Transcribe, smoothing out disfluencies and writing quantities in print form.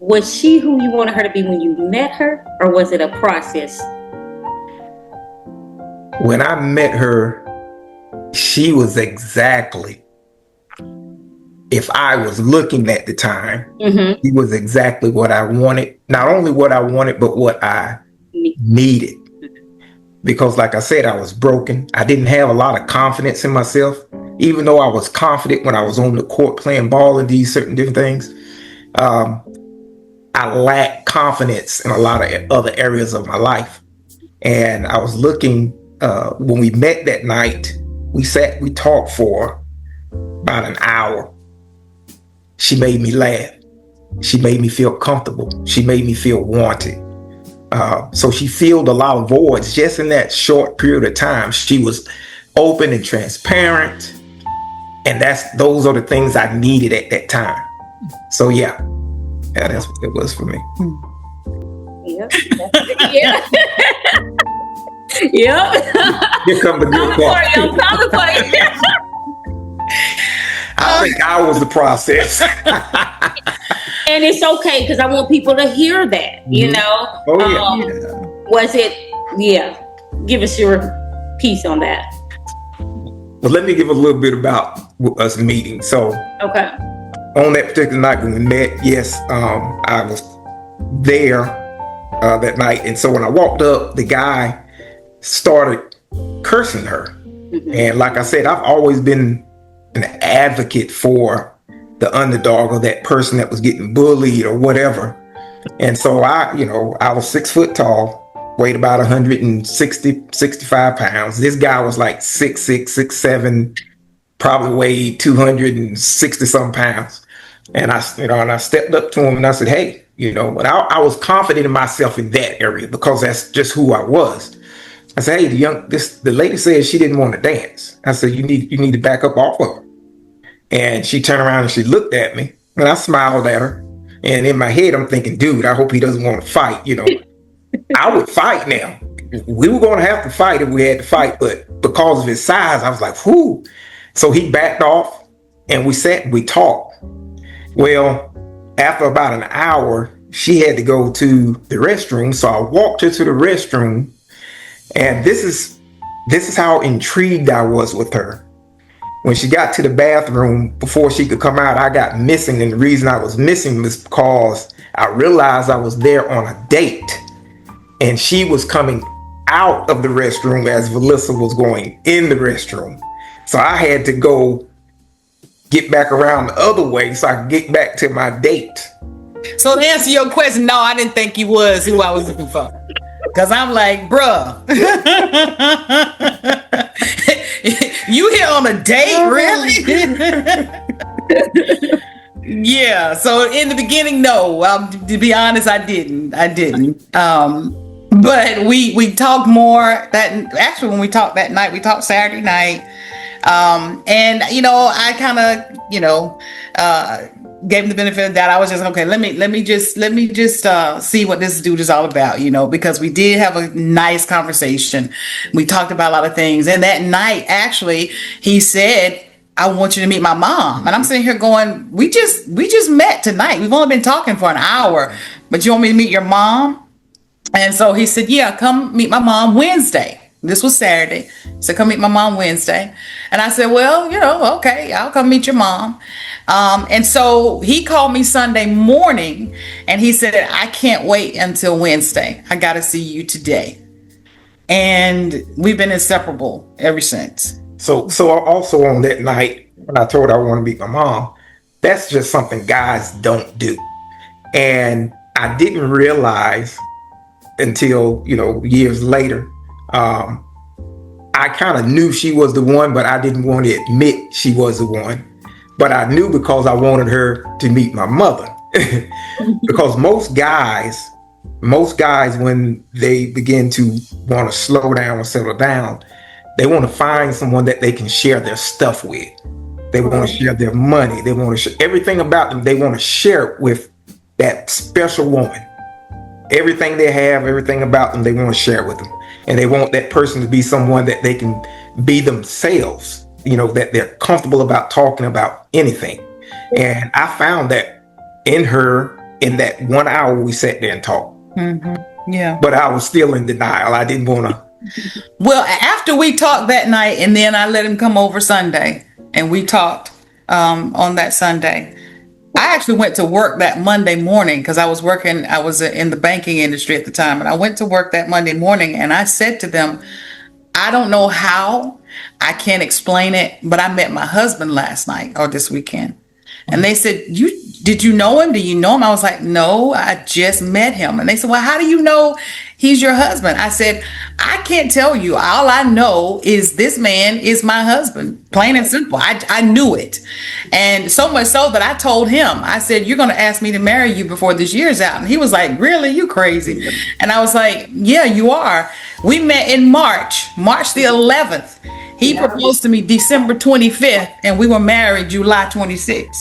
was she who you wanted her to be when you met her, or was it a process? When I met her, she was exactly, if I was looking at the time, she was exactly what I wanted. Not only what I wanted, but what I needed. Because like I said, I was broken. I didn't have a lot of confidence in myself. Even though I was confident when I was on the court playing ball and these certain different things, I lacked confidence in a lot of other areas of my life. And I was looking, when we met that night, we talked for about an hour. She made me laugh. She made me feel comfortable. She made me feel wanted. So she filled a lot of voids just in that short period of time. She was open and transparent. And those are the things I needed at that time. So yeah, that's what it was for me. Yep. Yeah. Yep. Here come the good part. I think I was the process. And it's okay, because I want people to hear that, you know. Oh, yeah. Was it, give us your piece on that. Well, let me give a little bit about us meeting. So, okay. On that particular night when we met, yes, I was there that night. And so when I walked up, the guy started cursing her. And like I said, I've always been an advocate for the underdog or that person that was getting bullied or whatever. And so I was 6 foot tall, weighed about 65 pounds. This guy was like 6'6", 6'7", probably weighed 260 some pounds. And I stepped up to him and I said, hey, but I was confident in myself in that area because that's just who I was. I said, hey, the lady said she didn't want to dance. I said, you need to back up off of her. And she turned around and she looked at me and I smiled at her. And in my head, I'm thinking, dude, I hope he doesn't want to fight. I would fight now. We were going to have to fight if we had to fight, but because of his size, I was like, whoo. So he backed off and we sat and we talked. Well, after about an hour, she had to go to the restroom. So I walked her to the restroom. And this is how intrigued I was with her. When she got to the bathroom, before she could come out, I got missing. And the reason I was missing was because I realized I was there on a date. And she was coming out of the restroom as Valissa was going in the restroom. So I had to go get back around the other way so I could get back to my date. So to answer your question, no, I didn't think he was who I was looking for. Because I'm like, bruh, you here on a date, really? Yeah. So in the beginning, no. To be honest, I didn't. But we talked more. When we talked that night, we talked Saturday night. And I kind of gave him the benefit of that. I was just okay. Let me just see what this dude is all about, because we did have a nice conversation. We talked about a lot of things, and that night, actually, he said, "I want you to meet my mom." And I'm sitting here going, "We just met tonight. We've only been talking for an hour, but you want me to meet your mom?" And so he said, "Yeah, come meet my mom Wednesday." This was Saturday. So come meet my mom Wednesday. And I said, well, okay, I'll come meet your mom. And so he called me Sunday morning and he said, I can't wait until Wednesday. I got to see you today. And we've been inseparable ever since. So also on that night, when I told her I want to meet my mom, that's just something guys don't do. And I didn't realize until, years later, I kind of knew she was the one, but I didn't want to admit she was the one. But I knew because I wanted her to meet my mother. Because most guys, when they begin to want to slow down or settle down, they want to find someone that they can share their stuff with. They want to share their money. They want to share everything about them. They want to share it with that special woman. Everything they have, everything about them, they want to share with them. And they want that person to be someone that they can be themselves, that they're comfortable about talking about anything. And I found that in her in that 1 hour we sat there and talked. Yeah. But I was still in denial. I didn't want to. Well, after we talked that night, and then I let him come over Sunday, and we talked on that Sunday. I actually went to work that Monday morning because I was in the banking industry at the time, and I went to work that Monday morning, and I said to them, I don't know how, I can't explain it, but I met my husband last night or this weekend. And they said, did you know him? Do you know him? I was like, no, I just met him. And they said, well, how do you know he's your husband? I said, I can't tell you. All I know is this man is my husband, plain and simple. I knew it. And so much so that I told him, I said, you're going to ask me to marry you before this year's out. And he was like, really? You crazy? And I was like, yeah, you are. We met in March the 11th. He proposed to me December 25th, and we were married July 26th.